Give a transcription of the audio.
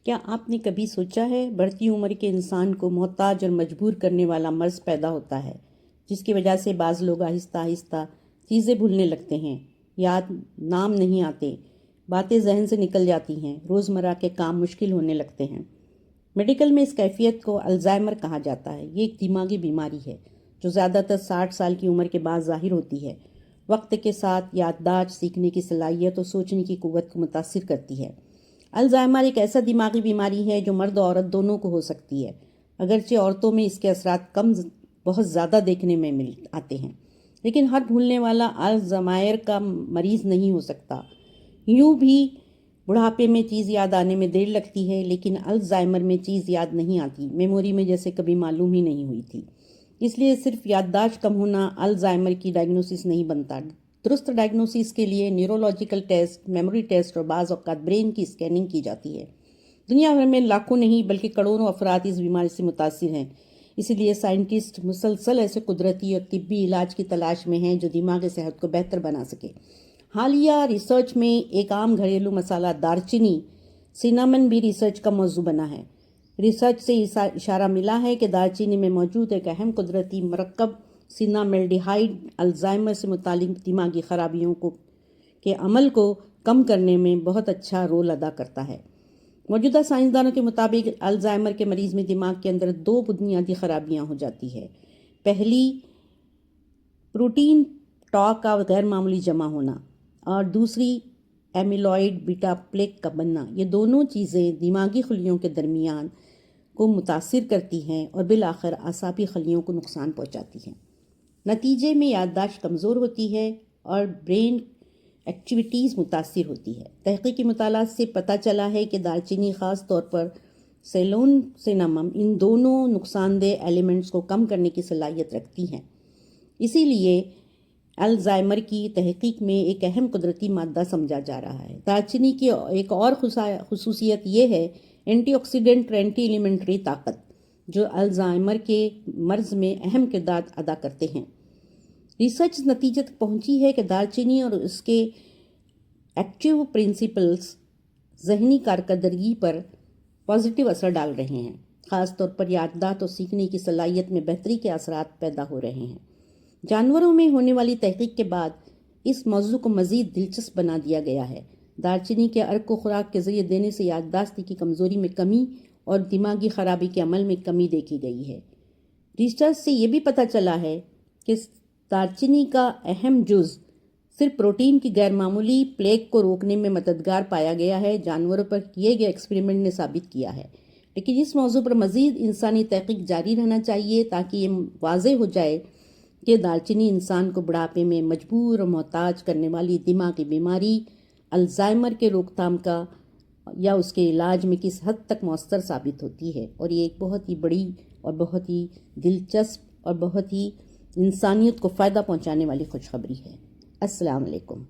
کیا آپ نے کبھی سوچا ہے بڑھتی عمر کے انسان کو محتاج اور مجبور کرنے والا مرض پیدا ہوتا ہے، جس کی وجہ سے بعض لوگ آہستہ آہستہ چیزیں بھولنے لگتے ہیں، یاد نام نہیں آتے، باتیں ذہن سے نکل جاتی ہیں، روزمرہ کے کام مشکل ہونے لگتے ہیں۔ میڈیکل میں اس کیفیت کو الزائمر کہا جاتا ہے۔ یہ ایک دماغی بیماری ہے جو زیادہ تر 60 سال کی عمر کے بعد ظاہر ہوتی ہے۔ وقت کے ساتھ یادداشت، سیکھنے کی صلاحیت اور سوچنے کی قوت کو متاثر کرتی ہے۔ الزائمر ایک ایسا دماغی بیماری ہے جو مرد و عورت دونوں کو ہو سکتی ہے، اگرچہ عورتوں میں اس کے اثرات بہت زیادہ دیکھنے میں آتے ہیں، لیکن ہر بھولنے والا الزائمر کا مریض نہیں ہو سکتا۔ یوں بھی بڑھاپے میں چیز یاد آنے میں دیر لگتی ہے، لیکن الزائمر میں چیز یاد نہیں آتی، میموری میں جیسے کبھی معلوم ہی نہیں ہوئی تھی۔ اس لیے صرف یادداشت کم ہونا الزائمر کی ڈائگنوسس نہیں بنتا۔ درست ڈائگنوسس کے لیے نیورولوجیکل ٹیسٹ، میموری ٹیسٹ اور بعض اوقات برین کی اسکیننگ کی جاتی ہے۔ دنیا بھر میں لاکھوں نہیں بلکہ کروڑوں افراد اس بیماری سے متاثر ہیں، اسی لیے سائنٹسٹ مسلسل ایسے قدرتی اور طبی علاج کی تلاش میں ہیں جو دماغی صحت کو بہتر بنا سکے۔ حالیہ ریسرچ میں ایک عام گھریلو مسالہ دارچینی سینامن بھی ریسرچ کا موضوع بنا ہے۔ ریسرچ سے اشارہ ملا ہے کہ دارچینی میں موجود ایک اہم قدرتی مرکب سیناملڈیہائیڈ الزائمر سے متعلق دماغی خرابیوں کے عمل کو کم کرنے میں بہت اچھا رول ادا کرتا ہے۔ موجودہ سائنسدانوں کے مطابق الزائمر کے مریض میں دماغ کے اندر 2 بنیادی خرابیاں ہو جاتی ہے۔ پہلی، پروٹین ٹاء کا غیر معمولی جمع ہونا، اور دوسری ایمیلوئڈ بیٹا پلیک کا بننا۔ یہ دونوں چیزیں دماغی خلیوں کے درمیان کو متاثر کرتی ہیں اور بالآخر اعصابی خلیوں کو نقصان پہنچاتی ہیں۔ نتیجے میں یادداشت کمزور ہوتی ہے اور برین ایکٹیویٹیز متاثر ہوتی ہے۔ تحقیقی مطالعات سے پتہ چلا ہے کہ دارچینی خاص طور پر سیلون سینامم ان دونوں نقصان دہ ایلیمنٹس کو کم کرنے کی صلاحیت رکھتی ہیں۔ اسی لیے الزائمر کی تحقیق میں ایک اہم قدرتی مادہ سمجھا جا رہا ہے۔ دارچینی کی ایک اور خصوصیت یہ ہے اینٹی آکسیڈنٹ اور اینٹی انفلیمیٹری طاقت، جو الزائمر کے مرض میں اہم کردار ادا کرتے ہیں۔ ریسرچ نتیجے تک پہنچی ہے کہ دارچینی اور اس کے ایکٹیو پرنسپلز ذہنی کارکردگی پر پازیٹیو اثر ڈال رہے ہیں، خاص طور پر یادداشت اور سیکھنے کی صلاحیت میں بہتری کے اثرات پیدا ہو رہے ہیں۔ جانوروں میں ہونے والی تحقیق کے بعد اس موضوع کو مزید دلچسپ بنا دیا گیا ہے۔ دارچینی کے عرق کو خوراک کے ذریعے دینے سے یادداشت کی کمزوری میں کمی اور دماغی خرابی کے عمل میں کمی دیکھی گئی ہے۔ ریسرچ سے یہ بھی پتہ چلا ہے کہ دارچینی کا اہم جز صرف پروٹین کی غیر معمولی پلیک کو روکنے میں مددگار پایا گیا ہے، جانوروں پر کیے گئے ایکسپیریمنٹ نے ثابت کیا ہے، لیکن اس موضوع پر مزید انسانی تحقیق جاری رہنا چاہیے تاکہ یہ واضح ہو جائے کہ دارچینی انسان کو بڑھاپے میں مجبور اور محتاج کرنے والی دماغی بیماری الزائمر کے روک تھام کا یا اس کے علاج میں کس حد تک مؤثر ثابت ہوتی ہے، اور یہ ایک بہت ہی بڑی اور بہت ہی دلچسپ اور بہت ہی انسانیت کو فائدہ پہنچانے والی خوشخبری ہے۔ السلام علیکم۔